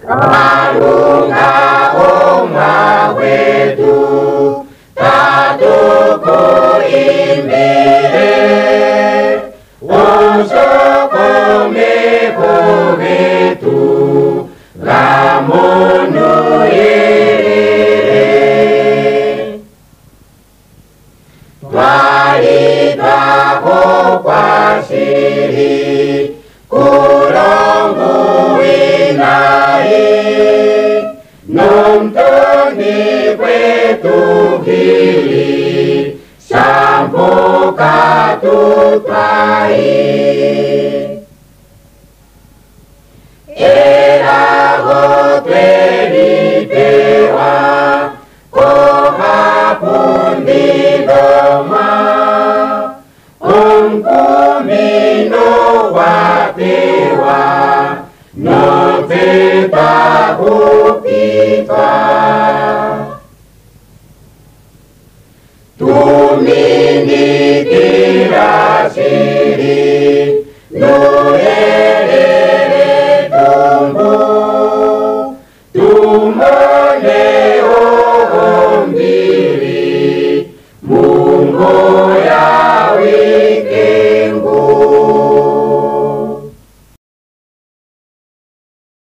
Kalunga omwa wetu tatukuimbire osokomeko wetu lamundu irire twalitwako kwa siri kulongu winai nomtoni kwetu hili sampuka tutwai erago twelitewa kohapundidoma omkumino watewa noteta kupitwa tuminikira siri nuherere tumbu tumone ombiri mungu ya wike